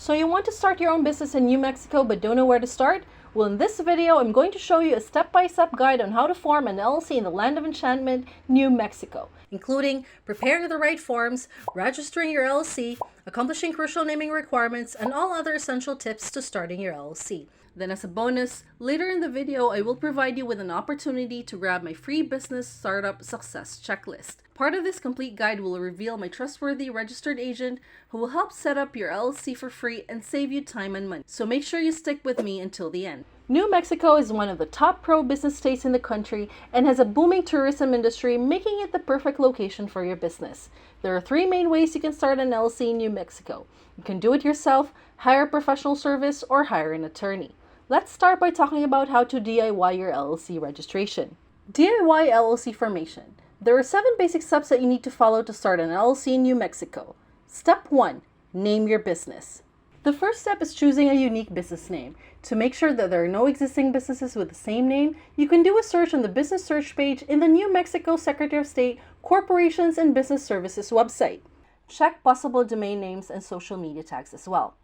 So you want to start your own business in New Mexico but don't know where to start? Well, in this video, I'm going to show you a step-by-step guide on how to form an LLC in the Land of Enchantment, New Mexico, including preparing the right forms, registering your LLC, accomplishing crucial naming requirements, and all other essential tips to starting your LLC. Then as a bonus, later in the video, I will provide you with an opportunity to grab my free business startup success checklist. Part of this complete guide will reveal my trustworthy registered agent who will help set up your LLC for free and save you time and money. So make sure you stick with me until the end. New Mexico is one of the top pro-business states in the country and has a booming tourism industry, making it the perfect location for your business. There are three main ways you can start an LLC in New Mexico. You can do it yourself, hire a professional service, or hire an attorney. Let's start by talking about how to DIY your LLC registration. DIY LLC Formation. There are 7 basic steps that you need to follow to start an LLC in New Mexico. Step 1. Name your business. The first step is choosing a unique business name. To make sure that there are no existing businesses with the same name, you can do a search on the business search page in the New Mexico Secretary of State Corporations and Business Services website. Check possible domain names and social media tags as well.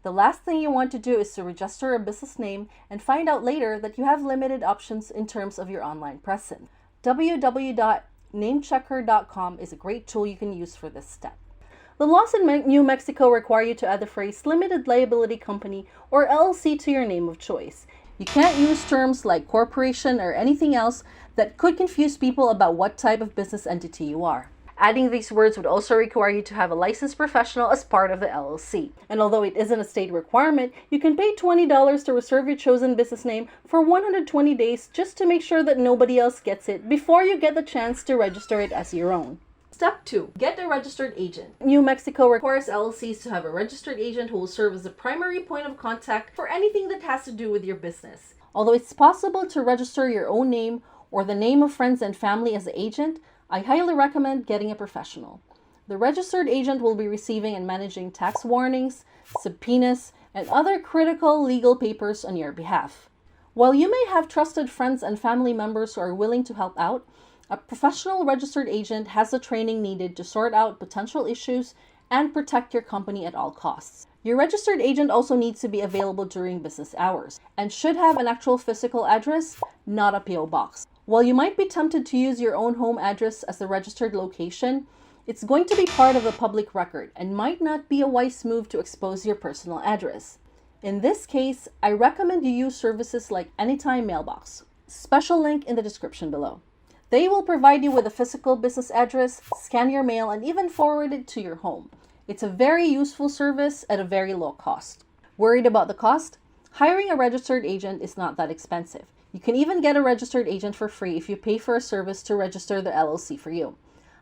The last thing you want to do is to register a business name and find out later that you have limited options in terms of your online presence. www.namechecker.com is a great tool you can use for this step. The laws in New Mexico require you to add the phrase limited liability company or LLC to your name of choice. You can't use terms like corporation or anything else that could confuse people about what type of business entity you are. Adding these words would also require you to have a licensed professional as part of the LLC. And although it isn't a state requirement, you can pay $20 to reserve your chosen business name for 120 days just to make sure that nobody else gets it before you get the chance to register it as your own. Step 2. Get a registered agent. New Mexico requires LLCs to have a registered agent who will serve as the primary point of contact for anything that has to do with your business. Although it's possible to register your own name or the name of friends and family as the agent, I highly recommend getting a professional. The registered agent will be receiving and managing tax warnings, subpoenas, and other critical legal papers on your behalf. While you may have trusted friends and family members who are willing to help out, a professional registered agent has the training needed to sort out potential issues and protect your company at all costs. Your registered agent also needs to be available during business hours and should have an actual physical address, not a PO box. While you might be tempted to use your own home address as the registered location, it's going to be part of the public record and might not be a wise move to expose your personal address. In this case, I recommend you use services like Anytime Mailbox. Special link in the description below. They will provide you with a physical business address, scan your mail, and even forward it to your home. It's a very useful service at a very low cost. Worried about the cost? Hiring a registered agent is not that expensive. You can even get a registered agent for free if you pay for a service to register the LLC for you.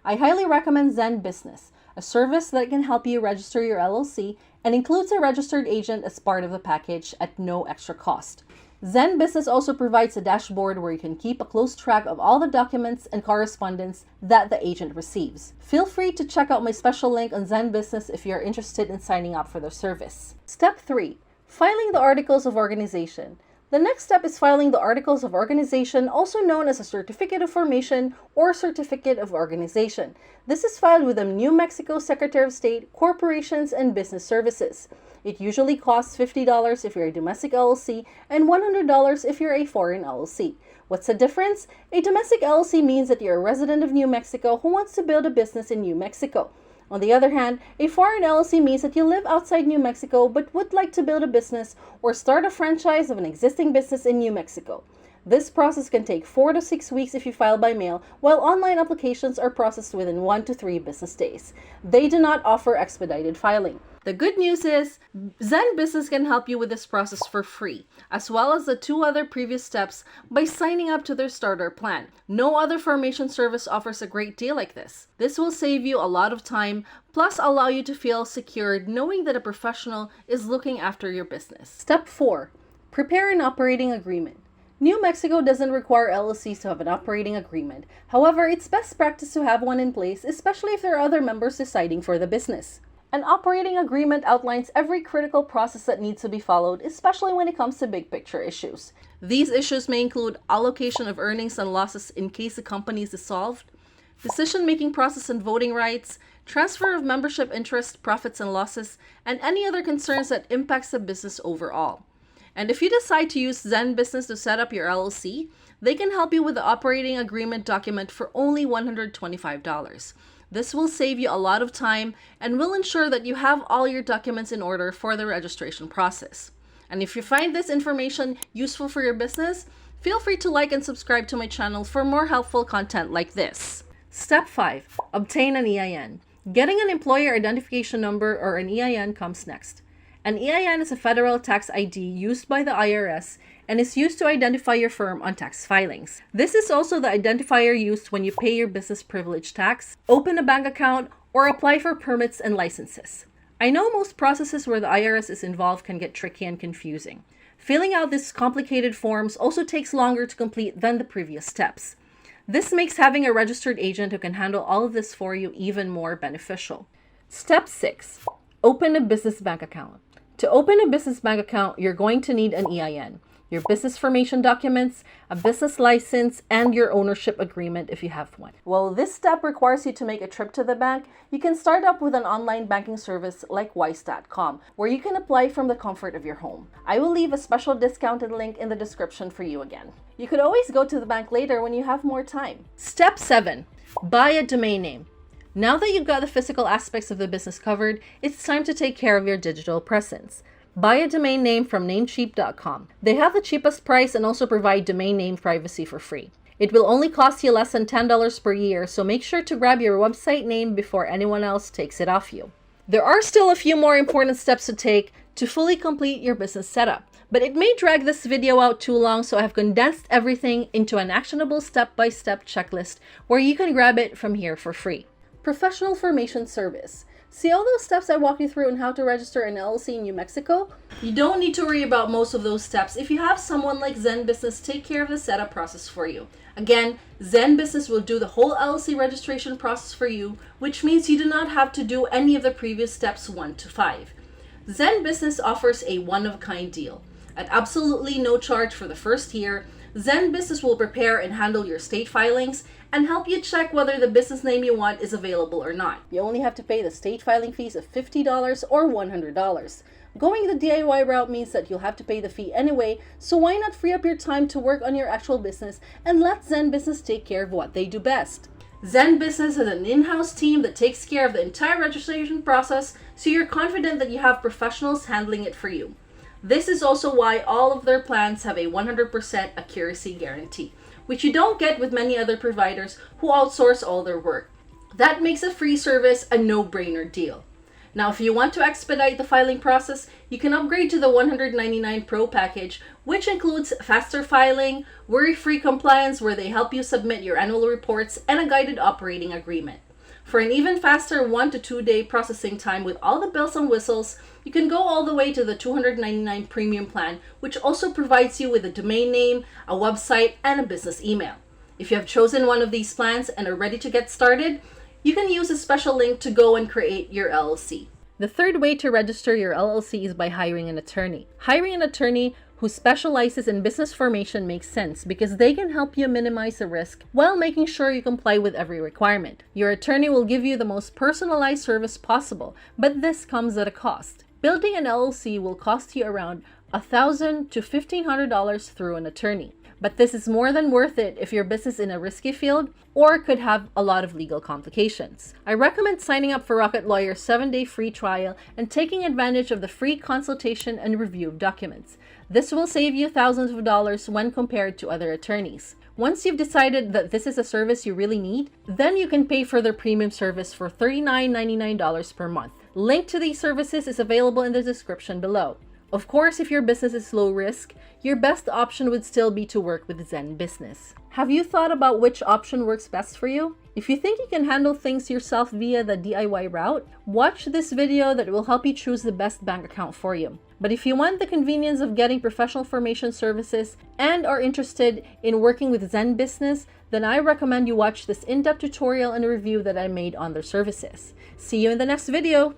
I highly recommend Zen Business, a service that can help you register your LLC and includes a registered agent as part of the package at no extra cost. Zen Business also provides a dashboard where you can keep a close track of all the documents and correspondence that the agent receives. Feel free to check out my special link on Zen Business if you're interested in signing up for their service. Step 3. Filing the Articles of Organization. The next step is filing the Articles of Organization, also known as a Certificate of Formation or Certificate of Organization. This is filed with the New Mexico Secretary of State Corporations and Business Services. It usually costs $50 if you're a domestic LLC and $100 if you're a foreign LLC. What's the difference? A domestic LLC means that you're a resident of New Mexico who wants to build a business in New Mexico. On the other hand, a foreign LLC means that you live outside New Mexico but would like to build a business or start a franchise of an existing business in New Mexico. This process can take 4 to 6 weeks if you file by mail, while online applications are processed within 1 to 3 business days. They do not offer expedited filing. The good news is, Zen Business can help you with this process for free, as well as the 2 other previous steps by signing up to their starter plan. No other formation service offers a great deal like this. This will save you a lot of time, plus allow you to feel secured knowing that a professional is looking after your business. Step 4. Prepare an operating agreement. New Mexico doesn't require LLCs to have an operating agreement. However, it's best practice to have one in place, especially if there are other members deciding for the business. An operating agreement outlines every critical process that needs to be followed, especially when it comes to big picture issues. These issues may include allocation of earnings and losses in case the company is dissolved, decision-making process and voting rights, transfer of membership interest, profits and losses, and any other concerns that impacts the business overall. And if you decide to use Zen Business to set up your LLC, they can help you with the operating agreement document for only $125. This will save you a lot of time and will ensure that you have all your documents in order for the registration process. And if you find this information useful for your business, feel free to like and subscribe to my channel for more helpful content like this. Step 5. Obtain an EIN. Getting an employer identification number or an EIN comes next. An EIN is a federal tax ID used by the IRS and is used to identify your firm on tax filings. This is also the identifier used when you pay your business privilege tax, open a bank account, or apply for permits and licenses. I know most processes where the IRS is involved can get tricky and confusing. Filling out these complicated forms also takes longer to complete than the previous steps. This makes having a registered agent who can handle all of this for you even more beneficial. Step 6. Open a business bank account. To open a business bank account, you're going to need an EIN, your business formation documents, a business license, and your ownership agreement if you have one. Well, this step requires you to make a trip to the bank. You can start up with an online banking service like Wise.com, where you can apply from the comfort of your home. I will leave a special discounted link in the description for you again. You could always go to the bank later when you have more time. Step 7. Buy a domain name. Now that you've got the physical aspects of the business covered, it's time to take care of your digital presence. Buy a domain name from namecheap.com. They have the cheapest price and also provide domain name privacy for free. It will only cost you less than $10 per year, so make sure to grab your website name before anyone else takes it off you. There are still a few more important steps to take to fully complete your business setup, but it may drag this video out too long, so I have condensed everything into an actionable step-by-step checklist where you can grab it from here for free. Professional formation service. See all those steps I walked you through on how to register an LLC in New Mexico? You don't need to worry about most of those steps if you have someone like Zen Business take care of the setup process for you. Again, Zen Business will do the whole LLC registration process for you, which means you do not have to do any of the previous steps 1 to 5. Zen Business offers a one-of-a-kind deal. At absolutely no charge for the first year, Zen Business will prepare and handle your state filings and help you check whether the business name you want is available or not. You only have to pay the state filing fees of $50 or $100. Going the DIY route means that you'll have to pay the fee anyway, so why not free up your time to work on your actual business and let Zen Business take care of what they do best. Zen Business has an in-house team that takes care of the entire registration process, so you're confident that you have professionals handling it for you. This is also why all of their plans have a 100% accuracy guarantee, which you don't get with many other providers who outsource all their work. That makes a free service a no-brainer deal. Now, if you want to expedite the filing process, you can upgrade to the $199 Pro package, which includes faster filing, worry-free compliance where they help you submit your annual reports, and a guided operating agreement. For an even faster 1 to 2 day processing time with all the bells and whistles, you can go all the way to the $299 Premium plan, which also provides you with a domain name, a website, and a business email. If you have chosen one of these plans and are ready to get started, you can use a special link to go and create your LLC. The third way to register your LLC is by hiring an attorney. Hiring an attorney who specializes in business formation makes sense because they can help you minimize the risk while making sure you comply with every requirement. Your attorney will give you the most personalized service possible, but this comes at a cost. Building an LLC will cost you around $1,000 to $1,500 through an attorney. But this is more than worth it if your business is in a risky field or could have a lot of legal complications. I recommend signing up for Rocket Lawyer's 7-day free trial and taking advantage of the free consultation and review of documents. This will save you thousands of dollars when compared to other attorneys. Once you've decided that this is a service you really need, then you can pay for their premium service for $39.99 per month. Link to these services is available in the description below. Of course, if your business is low risk, your best option would still be to work with Zen Business. Have you thought about which option works best for you? If you think you can handle things yourself via the DIY route, watch this video that will help you choose the best bank account for you. But if you want the convenience of getting professional formation services and are interested in working with Zen Business, then I recommend you watch this in-depth tutorial and review that I made on their services. See you in the next video!